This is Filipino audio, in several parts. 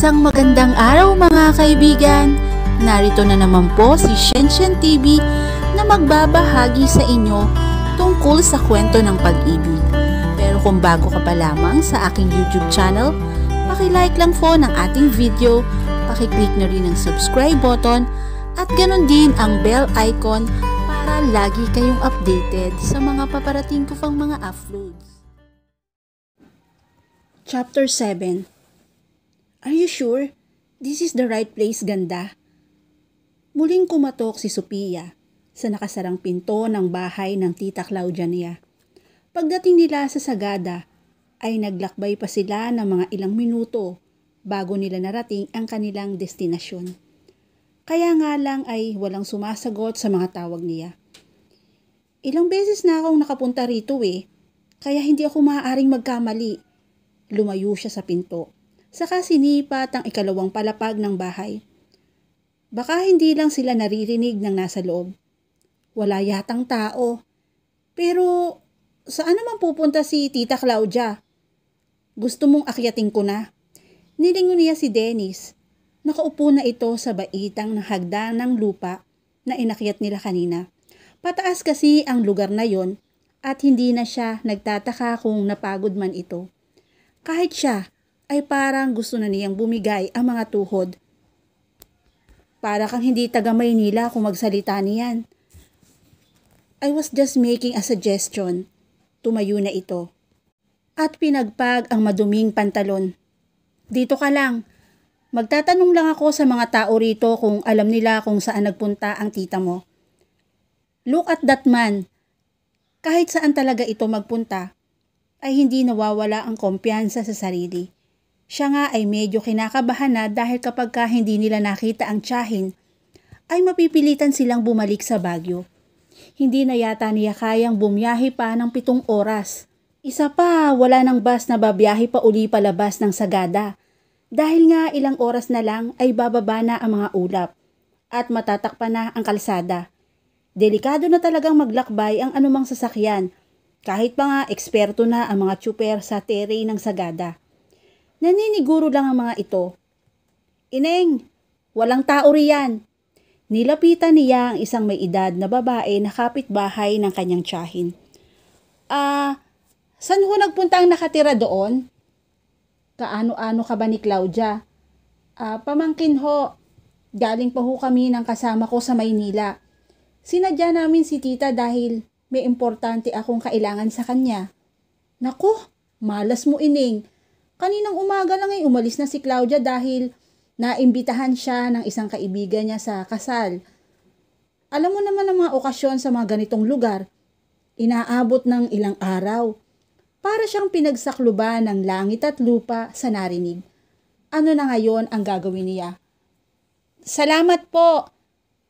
Isang magandang araw mga kaibigan! Narito na naman po si Shenshen TV na magbabahagi sa inyo tungkol sa kwento ng pag-ibig. Pero kung bago ka pa lamang sa aking YouTube channel, paki-like lang po ng ating video, paki-click na rin ang subscribe button at ganon din ang bell icon para lagi kayong updated sa mga paparating ko pang mga uploads. Chapter 7. Are you sure? This is the right place, ganda? Muling kumatok si Sophia sa nakasarang pinto ng bahay ng Tita Claudia niya. Pagdating nila sa sagada, ay naglakbay pa sila ng mga ilang minuto bago nila narating ang kanilang destinasyon. Kaya nga lang ay walang sumasagot sa mga tawag niya. Ilang beses na akong nakapunta rito kaya hindi ako maaaring magkamali. Lumayo siya sa pinto. Saka sinipat ang ikalawang palapag ng bahay. Baka hindi lang sila naririnig ng nasa loob. Wala yatang tao. Pero saan naman pupunta si Tita Claudia? Gusto mong akyatin ko na? Nilingon niya si Dennis. Nakaupo na ito sa baitang ng hagdan ng lupa na inakyat nila kanina. Pataas kasi ang lugar na yon at hindi na siya nagtataka kung napagod man ito. Kahit siya ay parang gusto na niyang bumigay ang mga tuhod. Para kang hindi taga Maynila kung magsalita niyan. I was just making a suggestion. Tumayo na ito. At pinagpag ang maduming pantalon. Dito ka lang. Magtatanong lang ako sa mga tao rito kung alam nila kung saan nagpunta ang tita mo. Look at that man. Kahit saan talaga ito magpunta, ay hindi nawawala ang kumpiyansa sa sarili. Siya nga ay medyo kinakabahan na dahil kapag hindi nila nakita ang tiyahin, ay mapipilitan silang bumalik sa Baguio. Hindi na yata niya kayang bumiyahe pa ng 7 oras. Isa pa, wala nang bus na babiyahe pa uli palabas ng sagada. Dahil nga ilang oras na lang ay bababa na ang mga ulap at matatakpan na ang kalsada. Delikado na talagang maglakbay ang anumang sasakyan, kahit pa nga eksperto na ang mga tsuper sa terrain ng sagada. Naniniguro lang ang mga ito. Ineng, walang tao riyan. Nilapitan niya ang isang may edad na babae na kapitbahay ng kanyang tiyahin. Saan ho nagpunta ang nakatira doon? Kaano-ano ka ba ni Claudia? Pamangkin ho. Galing pa ho kami ng kasama ko sa Maynila. Sinadya namin si tita dahil may importante akong kailangan sa kanya. Naku, malas mo ining. Kaninang umaga lang ay umalis na si Claudia dahil naimbitahan siya ng isang kaibigan niya sa kasal. Alam mo naman ang mga okasyon sa mga ganitong lugar. Inaabot ng ilang araw. Para siyang pinagsakluban ng langit at lupa sa narinig. Ano na ngayon ang gagawin niya? Salamat po!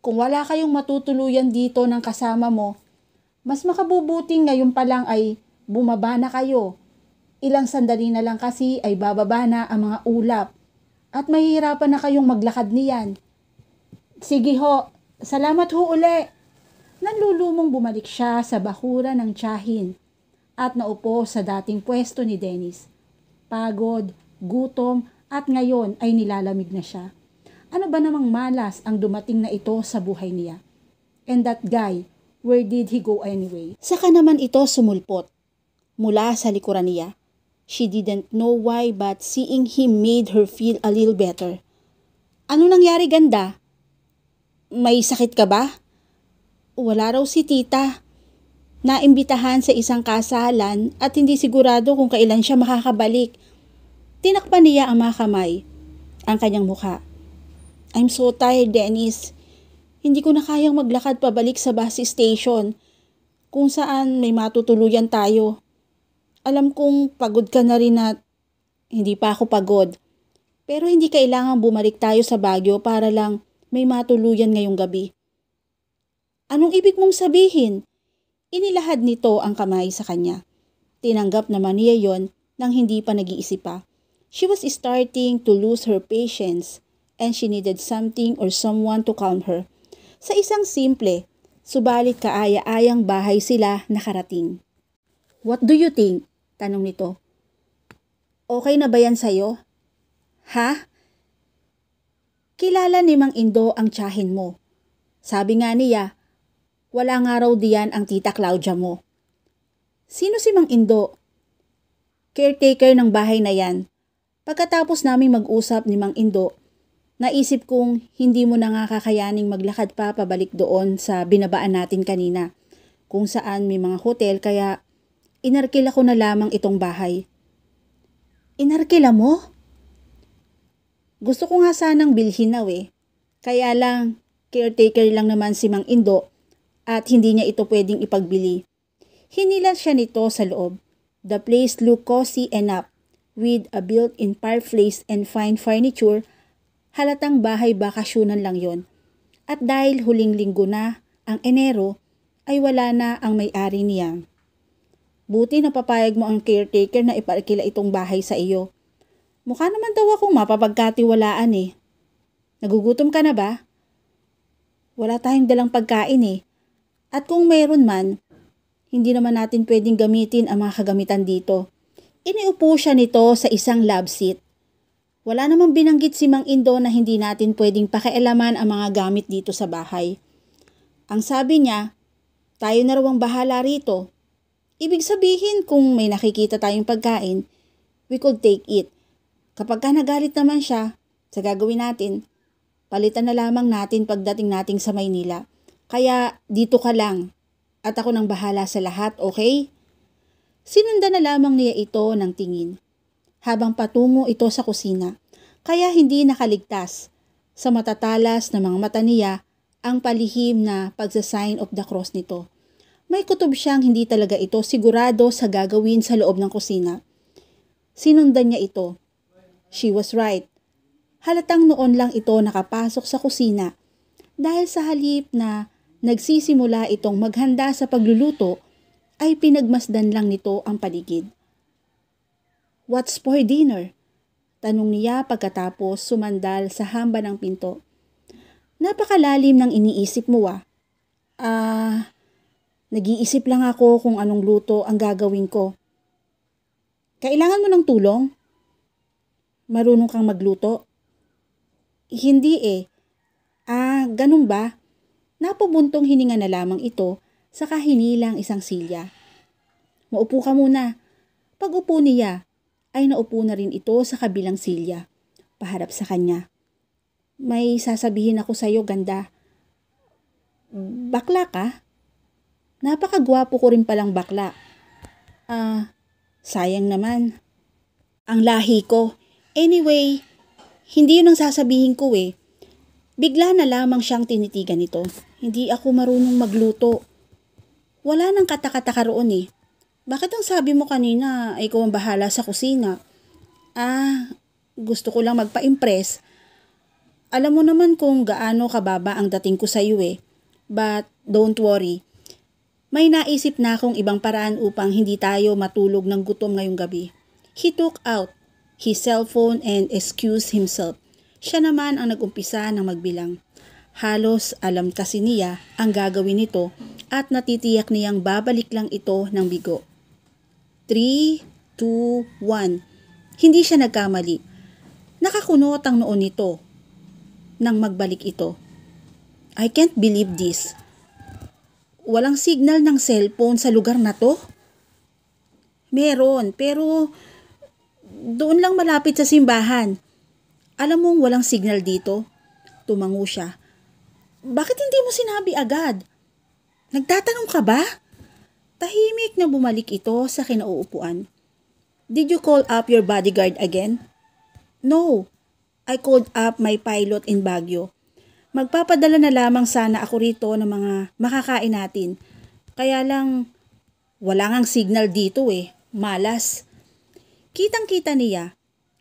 Kung wala kayong matutuluyan dito ng kasama mo, mas makabubuting ngayon pa lang ay bumaba na kayo. Ilang sandali na lang kasi ay bababa na ang mga ulap at mahihirapan na kayong maglakad niyan. Sige ho, salamat ho uli. Nanlulumong bumalik siya sa bakuran ng tiyahin at naupo sa dating pwesto ni Dennis. Pagod, gutom at ngayon ay nilalamig na siya. Ano ba namang malas ang dumating na ito sa buhay niya? And that guy, where did he go anyway? Saka naman ito sumulpot mula sa likuran niya. She didn't know why but seeing him made her feel a little better. Ano nangyari, ganda? May sakit ka ba? Wala raw si tita. Naimbitahan sa isang kasalan at hindi sigurado kung kailan siya makakabalik. Tinakpan niya ang mga kamay, ang kanyang mukha. I'm so tired, Dennis. Hindi ko na kayang maglakad pabalik sa bus station kung saan may matutuluyan tayo. Alam kong pagod ka na rin at hindi pa ako pagod. Pero hindi kailangan bumalik tayo sa Baguio para lang may matuluyan ngayong gabi. Anong ibig mong sabihin? Inilahad nito ang kamay sa kanya. Tinanggap naman niya yon nang hindi pa nag-iisip pa. She was starting to lose her patience and she needed something or someone to calm her. Sa isang simple, subalit kaaya-ayang bahay sila nakarating. What do you think? Tanong nito. Okay na ba yan sa'yo? Ha? Kilala ni Mang Indo ang tiyahin mo. Sabi nga niya, wala nga raw diyan ang tita Claudia mo. Sino si Mang Indo? Caretaker ng bahay na yan. Pagkatapos naming mag-usap ni Mang Indo, naisip kong hindi mo na nga kakayaning maglakad pa pabalik doon sa binabaan natin kanina, kung saan may mga hotel, kaya inarkila ko na lamang itong bahay. Inarkila mo? Gusto ko nga sanang bilhin na Kaya lang, caretaker lang naman si Mang Indo at hindi niya ito pwedeng ipagbili. Hinilas siya nito sa loob. The place looked cozy enough with a built-in fireplace and fine furniture. Halatang bahay bakasyonan lang yon. At dahil huling linggo na ang Enero, ay wala na ang may-ari niya. Buti napapayag mo ang caretaker na iparkila itong bahay sa iyo. Mukha naman daw akong mapapagkatiwalaan Nagugutom ka na ba? Wala tayong dalang pagkain At kung mayroon man, hindi naman natin pwedeng gamitin ang mga kagamitan dito. Iniupo siya nito sa isang love seat. Wala namang binanggit si Mang Indo na hindi natin pwedeng pakialaman ang mga gamit dito sa bahay. Ang sabi niya, tayo na raw ang bahala rito. Ibig sabihin kung may nakikita tayong pagkain, we could take it. Kapag ka nagalit naman siya sa gagawin natin, palitan na lamang natin pagdating nating sa Maynila. Kaya dito ka lang at ako nang bahala sa lahat, okay? Sinundan na lamang niya ito ng tingin habang patungo ito sa kusina. Kaya hindi nakaligtas sa matatalas na mga mata niya ang palihim na pagsa-sign of the cross nito. May kutob siyang hindi talaga ito sigurado sa gagawin sa loob ng kusina. Sinundan niya ito. She was right. Halatang noon lang ito nakapasok sa kusina dahil sa halip na nagsisimula itong maghanda sa pagluluto ay pinagmasdan lang nito ang paligid. What's for dinner? Tanong niya pagkatapos sumandal sa hamba ng pinto. Napakalalim ng iniisip mo Nag-iisip lang ako kung anong luto ang gagawin ko. Kailangan mo ng tulong? Marunong kang magluto? Hindi ganun ba? Napabuntong hininga na lamang ito sa kahinilang isang silya. Maupo ka muna. Pag-upo niya, ay naupo na rin ito sa kabilang silya, paharap sa kanya. May sasabihin ako sa iyo, ganda. Bakla ka? Napakagwapo ko rin palang bakla. Sayang naman. Ang lahi ko. Anyway, hindi yun ang sasabihin ko Bigla na lamang siyang tinitigan nito. Hindi ako marunong magluto. Wala nang kata-kata roon Bakit ang sabi mo kanina ay ikaw ang bahala sa kusina? Gusto ko lang magpa-impress. Alam mo naman kung gaano kababa ang dating ko sa iyo But don't worry. May naisip na akong ibang paraan upang hindi tayo matulog ng gutom ngayong gabi. He took out his cellphone and excused himself. Siya naman ang nag-umpisa ng magbilang. Halos alam kasi niya ang gagawin nito at natitiyak niyang babalik lang ito ng bigo. 3, 2, 1. Hindi siya nagkamali. Nakakunot ang noon nito nang magbalik ito. I can't believe this. Walang signal ng cellphone sa lugar na to? Meron, pero doon lang malapit sa simbahan. Alam mong walang signal dito? Tumango siya. Bakit hindi mo sinabi agad? Nagtatanong ka ba? Tahimik na bumalik ito sa kinauupuan. Did you call up your bodyguard again? No, I called up my pilot in Baguio. Magpapadala na lamang sana ako rito ng mga makakain natin. Kaya lang, wala ngang signal dito Malas. Kitang-kita niya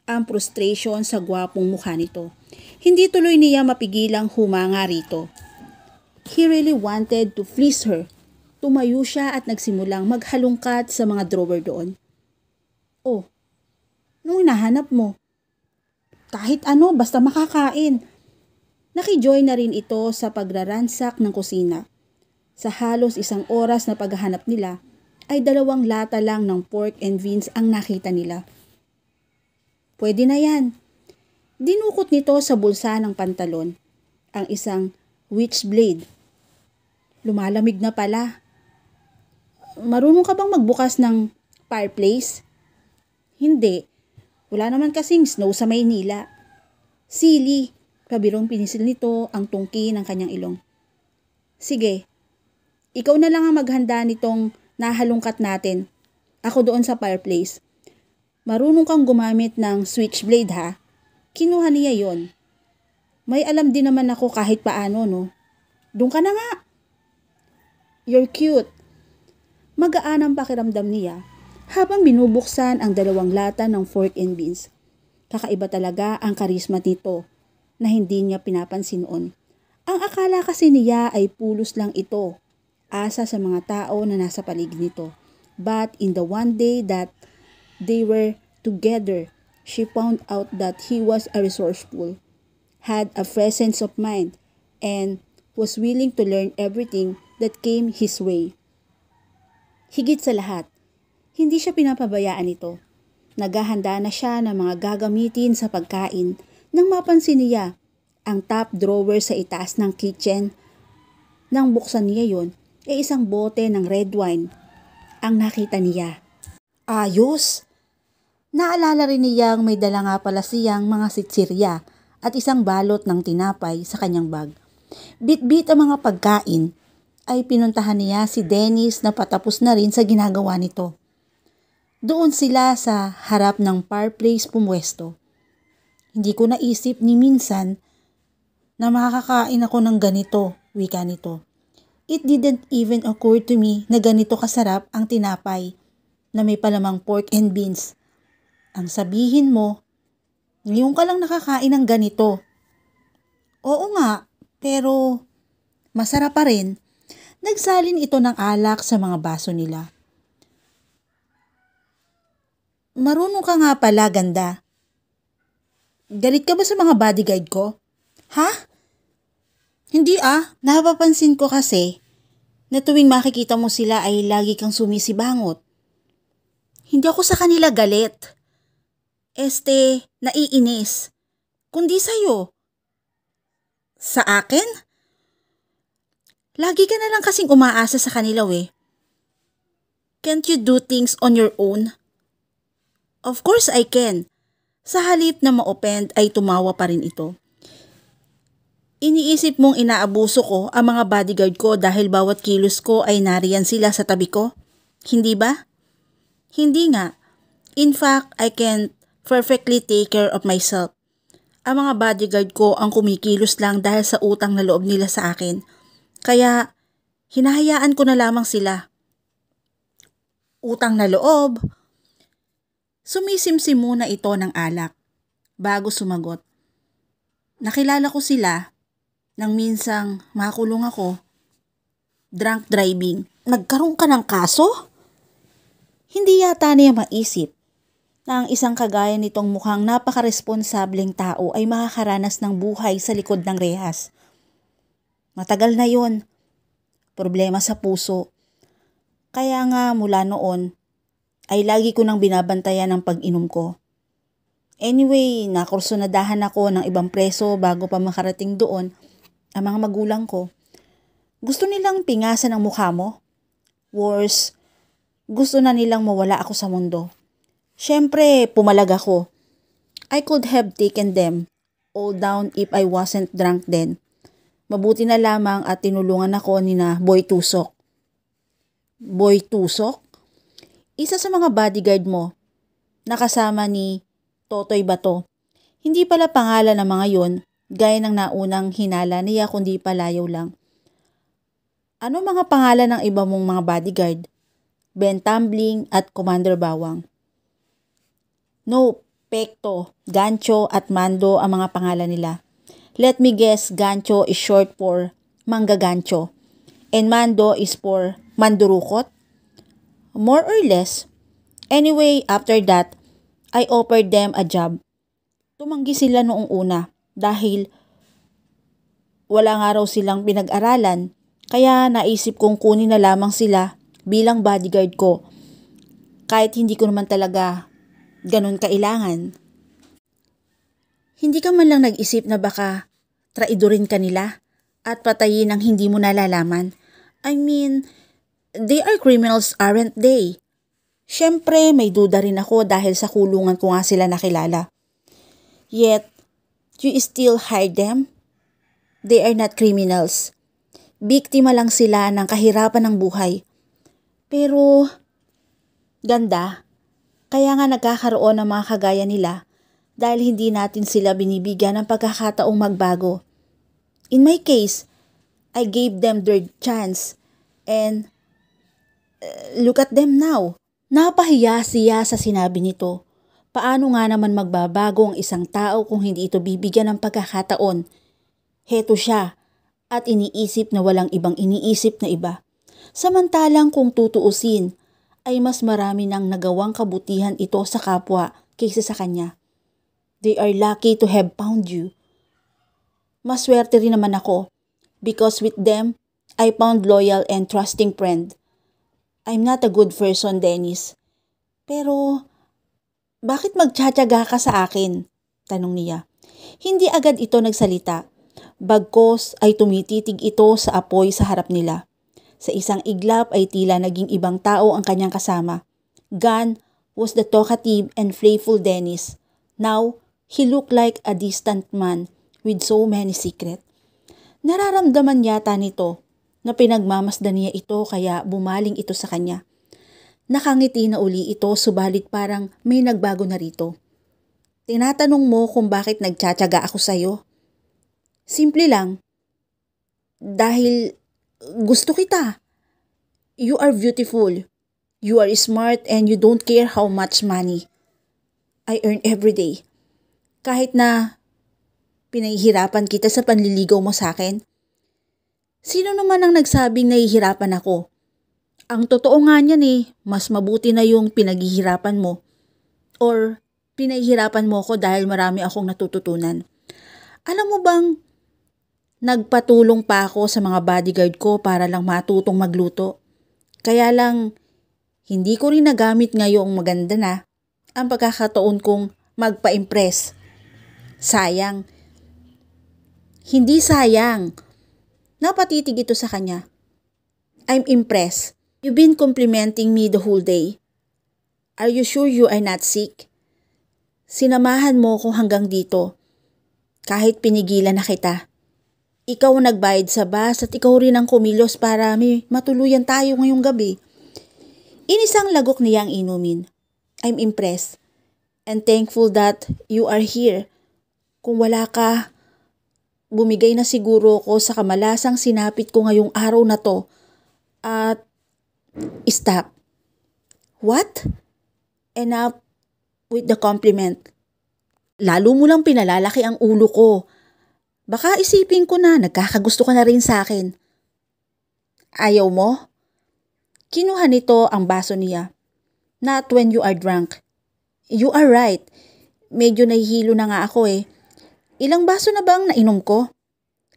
ang frustration sa gwapong mukha nito. Hindi tuloy niya mapigilang humanga rito. He really wanted to fleece her. Tumayo siya at nagsimulang maghalungkat sa mga drawer doon. Oh, nung hinahanap mo? Kahit ano, basta makakain. Nakijoin na rin ito sa pagraransak ng kusina. Sa halos 1 oras na paghahanap nila, ay 2 lata lang ng pork and beans ang nakita nila. Pwede na yan. Dinukot nito sa bulsa ng pantalon ang isang witchblade. Lumalamig na pala. Marunong ka bang magbukas ng fireplace? Hindi. Wala naman kasing snow sa Maynila. Silly. Kabirong pinisil nito ang tungki ng kanyang ilong. Sige. Ikaw na lang ang maghanda nitong nahalungkat natin. Ako doon sa fireplace. Marunong kang gumamit ng switchblade ha? Kinuha niya yon. May alam din naman ako kahit paano, no? Doon ka na nga. You're cute. Magaan ang pakiramdam niya habang binubuksan ang 2 lata ng fork and beans. Kakaiba talaga ang karisma nito na hindi niya pinapansin noon. Ang akala kasi niya ay pulos lang ito, asa sa mga tao na nasa paligid nito. But in the one day that they were together, she found out that he was a resourceful, had a presence of mind, and was willing to learn everything that came his way. Higit sa lahat, hindi siya pinapabayaan ito. Naghahanda na siya ng mga gagamitin sa pagkain nang mapansin niya ang top drawer sa itaas ng kitchen. Nang buksan niya yon, ay isang bote ng red wine ang nakita niya. Ayos! Naalala rin niyang may dala nga pala siyang mga sitsirya at isang balot ng tinapay sa kanyang bag. Bit-bit ang mga pagkain ay pinuntahan niya si Dennis na patapos na rin sa ginagawa nito. Doon sila sa harap ng fireplace pumwesto. Hindi ko naisip ni minsan na makakakain ako ng ganito, wika nito. It didn't even occur to me na ganito kasarap ang tinapay na may palamang pork and beans. Ang sabihin mo, ngayon ka lang nakakain ng ganito. Oo nga, pero masarap pa rin. Nagsalin ito ng alak sa mga baso nila. Marunong ka nga pala, ganda. Galit ka ba sa mga bodyguard ko? Ha? Hindi napapansin ko kasi na tuwing makikita mo sila ay lagi kang sumisibangot. Hindi ako sa kanila galit. Naiinis. Kundi sa'yo. Sa akin? Lagi ka na lang kasing umaasa sa kanila Can't you do things on your own? Of course I can. Sa halip na ma-offend ay tumawa pa rin ito. Iniisip mong inaabuso ko ang mga bodyguard ko dahil bawat kilos ko ay nariyan sila sa tabi ko? Hindi ba? Hindi nga. In fact, I can perfectly take care of myself. Ang mga bodyguard ko ang kumikilos lang dahil sa utang na loob nila sa akin. Kaya, hinahayaan ko na lamang sila. Utang na loob? Sumisimsim muna ito ng alak bago sumagot. Nakilala ko sila nang minsang makulong ako. Drunk driving. Nagkaroon ka ng kaso? Hindi yata niya maisip na ang isang kagaya nitong mukhang napaka-responsableng tao ay makakaranas ng buhay sa likod ng rehas. Matagal na yon. Problema sa puso. Kaya nga mula noon ay lagi ko nang binabantayan ang pag-inom ko. Anyway, nakursunadahan ako ng ibang preso bago pa makarating doon ang mga magulang ko. Gusto nilang pingasan ang mukha mo? Worse, gusto na nilang mawala ako sa mundo. Siyempre, pumalag ako. I could have taken them all down if I wasn't drunk then. Mabuti na lamang at tinulungan ako ni na Boy Tusok. Boy Tusok? Isa sa mga bodyguard mo, nakasama ni Totoy Bato. Hindi pala pangalan ng mga yon, gaya ng naunang hinala niya kundi palayaw lang. Ano mga pangalan ng iba mong mga bodyguard? Ben Tumbling at Commander Bawang. No, Pekto, Gancho at Mando ang mga pangalan nila. Let me guess, Gancho is short for Mangga Gancho and Mando is for Mandurukot? More or less. Anyway, after that, I offered them a job. Tumanggi sila noong una dahil wala nga raw silang pinag-aralan, kaya naisip kong kunin na lamang sila bilang bodyguard ko kahit hindi ko naman talaga ganun kailangan. Hindi ka man lang nag-isip na baka traidorin ka nila at patayin ang hindi mo nalalaman? I mean, they are criminals, aren't they? Siyempre, may duda rin ako dahil sa kulungan ko nga sila nakilala. Yet, you still hide them? They are not criminals. Biktima lang sila ng kahirapan ng buhay. Pero, ganda, kaya nga nagkakaroon ng mga kagaya nila dahil hindi natin sila binibigyan ng pagkakataong magbago. In my case, I gave them their chance and look at them now. Napahiya siya sa sinabi nito. Paano nga naman magbabago ang isang tao kung hindi ito bibigyan ng pagkakataon? Heto siya at iniisip na walang ibang iniisip na iba. Samantalang kung tutuusin, ay mas marami nang nagawang kabutihan ito sa kapwa kaysa sa kanya. They are lucky to have found you. Maswerte rin naman ako because with them, I found loyal and trusting friend. I'm not a good person, Dennis. Pero, bakit magtsatsaga ka sa akin? Tanong niya. Hindi agad ito nagsalita. Bagkos ay tumititig ito sa apoy sa harap nila. Sa isang iglap ay tila naging ibang tao ang kanyang kasama. Gone was the talkative and playful Dennis. Now, he looked like a distant man with so many secrets. Nararamdaman yata nito na pinagmamasdan niya ito kaya bumaling ito sa kanya. Nakangiti na uli ito subalit parang may nagbago na rito. Tinatanong mo kung bakit nagtsatsaga ako sa'yo? Simple lang. Dahil gusto kita. You are beautiful. You are smart and you don't care how much money I earn every day. Kahit na pinahihirapan kita sa panliligaw mo sa akin. Sino naman ang nagsabing nahihirapan ako? Ang totoo nga niyan mas mabuti na yung pinaghihirapan mo. Or pinahihirapan mo ko dahil marami akong natututunan. Alam mo bang, nagpatulong pa ako sa mga bodyguard ko para lang matutong magluto. Kaya lang, hindi ko rin nagamit ngayong maganda na ang pagkakataon kong magpa-impress. Sayang. Hindi sayang. Napatitig ito sa kanya. I'm impressed. You've been complimenting me the whole day. Are you sure you are not sick? Sinamahan mo ko hanggang dito. Kahit pinigilan na kita. Ikaw ang nagbayad sa bus at ikaw rin ang kumilos para may matuluyan tayo ngayong gabi. Inisang lagok niya ang inumin. I'm impressed and thankful that you are here. Kung wala ka, bumigay na siguro ko sa kamalasang sinapit ko ngayong araw na to. At stop. What? Enough with the compliment. Lalo mo lang pinalalaki ang ulo ko. Baka isipin ko na nagkakagusto ka na rin sa akin. Ayaw mo? Kinuha nito ang baso niya. Not when you are drunk. You are right. Medyo nahihilo na nga ako Ilang baso na bang nainom ko?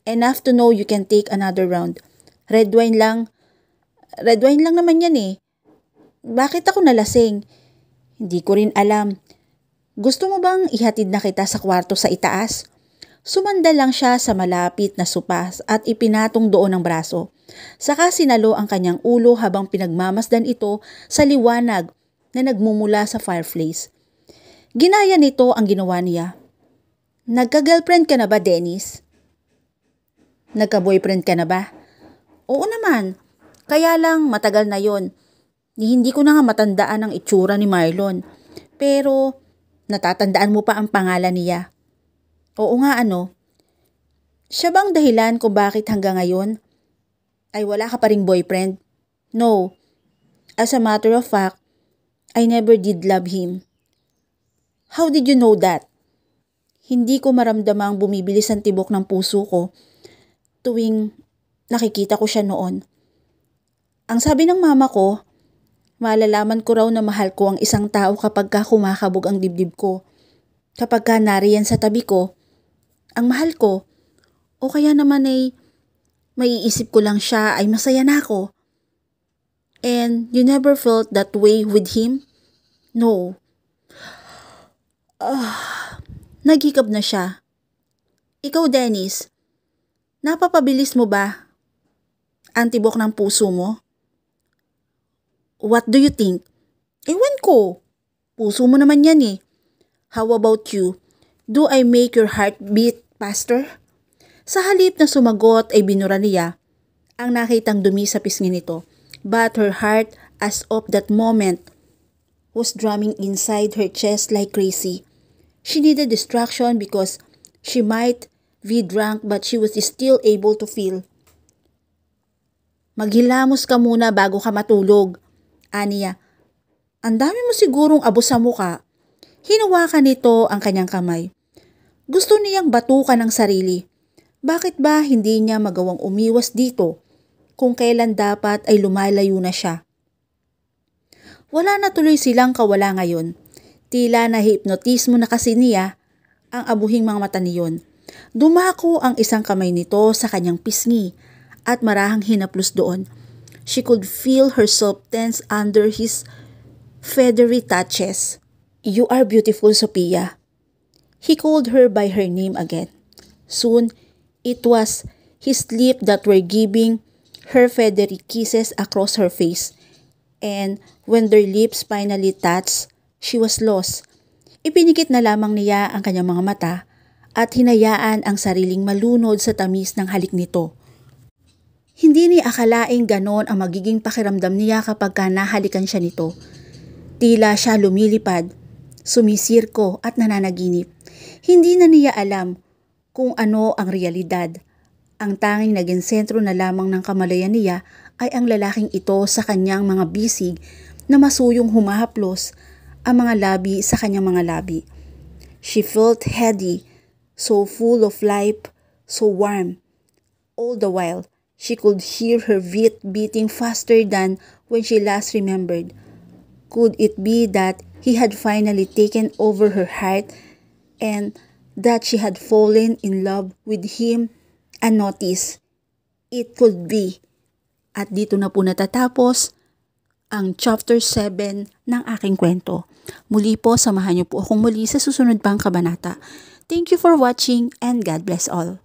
Enough to know you can take another round. Red wine lang. Red wine lang naman yan Bakit ako nalasing? Hindi ko rin alam. Gusto mo bang ihatid na kita sa kwarto sa itaas? Sumanda lang siya sa malapit na supas at ipinatong doon ang braso. Saka sinalo ang kanyang ulo habang pinagmamasdan ito sa liwanag na nagmumula sa fireplace. Ginaya nito ang ginawa niya. Nagka-girlfriend ka na ba, Dennis? Nagka-boyfriend ka na ba? Oo naman. Kaya lang matagal na yon. Hindi ko na nga matandaan ang itsura ni Marlon. Pero natatandaan mo pa ang pangalan niya. Oo nga Siya bang dahilan kung bakit hanggang ngayon ay wala ka pa ring boyfriend? No. As a matter of fact, I never did love him. How did you know that? Hindi ko maramdamang bumibilis ang tibok ng puso ko tuwing nakikita ko siya noon. Ang sabi ng mama ko, malalaman ko raw na mahal ko ang isang tao kapag kumakabog ang dibdib ko. Kapag nariyan sa tabi ko, ang mahal ko, o kaya naman maiisip ko lang siya ay masaya na ako. And you never felt that way with him? No. Naghikab na siya. Ikaw, Dennis, napapabilis mo ba ang tibok ng puso mo? What do you think? Ewan ko. Puso mo naman yan eh. How about you? Do I make your heart beat faster? Sa halip na sumagot ay binura niya ang nakitang dumi sa pisngi nito. But her heart, as of that moment, was drumming inside her chest like crazy. She needed distraction because she might be drunk but she was still able to feel. Maghilamos ka muna bago ka matulog. Aniya, ang dami mo sigurong abo sa muka. Hinawakan nito ang kanyang kamay. Gusto niyang batukan ng sarili. Bakit ba hindi niya magawang umiwas dito kung kailan dapat ay lumalayo na siya? Wala na tuloy silang kawala ngayon. Tila nahipnotismo na kasi niya ang abuhing mga mata niyon. Dumako ang isang kamay nito sa kanyang pisngi at marahang hinaplos doon. She could feel herself tense under his feathery touches. You are beautiful, Sophia. He called her by her name again. Soon, it was his lips that were giving her feathery kisses across her face. And when their lips finally touched, she was lost. Ipinikit na lamang niya ang kanyang mga mata at hinayaan ang sariling malunod sa tamis ng halik nito. Hindi niya akalaing ganon ang magiging pakiramdam niya kapag nahalikan siya nito. Tila siya lumilipad, sumisirko at nananaginip. Hindi na niya alam kung ano ang realidad. Ang tanging naging sentro na lamang ng kamalayan niya ay ang lalaking ito sa kanyang mga bisig na masuyong humahaplos ang mga labi sa kanyang mga labi. She felt heady, so full of life, so warm. All the while, she could hear her beat beating faster than when she last remembered. Could it be that he had finally taken over her heart and that she had fallen in love with him unnoticed? It could be. At dito na po natatapos ang chapter 7 ng aking kwento. Muli po, samahan niyo po akong muli sa susunod pang kabanata. Thank you for watching and God bless all.